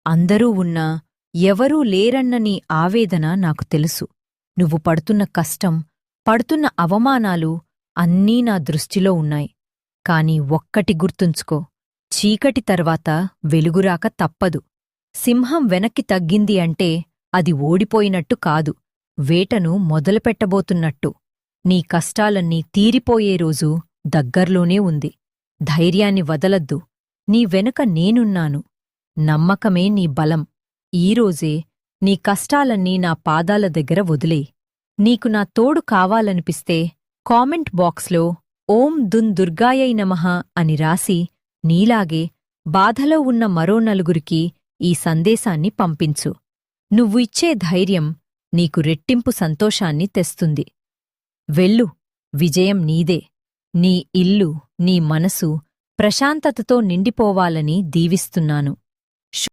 అందరూ ఉన్నా ఎవరూ లేరన్న నీ ఆవేదన నాకు తెలుసు. నువ్వు పడుతున్న కష్టం, పడుతున్న అవమానాలు అన్నీ నా దృష్టిలో ఉన్నాయి. కాని ఒక్కటి గుర్తుంచుకో, చీకటి తర్వాత వెలుగురాక తప్పదు. సింహం వెనక్కి తగ్గింది అంటే అది ఓడిపోయినట్టు కాదు, వేటను మొదలుపెట్టబోతున్నట్టు. నీ కష్టాలన్నీ తీరిపోయే రోజు దగ్గర్లోనే ఉంది. ధైర్యాన్ని వదలద్దు. నీ వెనుక నేనున్నాను. నమ్మకమే నీ బలం. ఈరోజే నీ కష్టాలన్నీ నా పాదాల దగ్గర వదిలేయ్. నీకు నా తోడు కావాలనిపిస్తే కామెంట్ బాక్స్లో ఓం దున్ దుర్గాయై నమః అని రాసి నీలాగే బాధలో ఉన్న మరో నలుగురికి ఈ సందేశాన్ని పంపించు. నువ్వు ఇచ్చే ధైర్యం నీకు రెట్టింపు సంతోషాన్ని తెస్తుంది. వెళ్ళు, విజయం నీదే. నీ ఇల్లు, నీ మనసు ప్రశాంతతతో నిండిపోవాలని దీవిస్తున్నాను.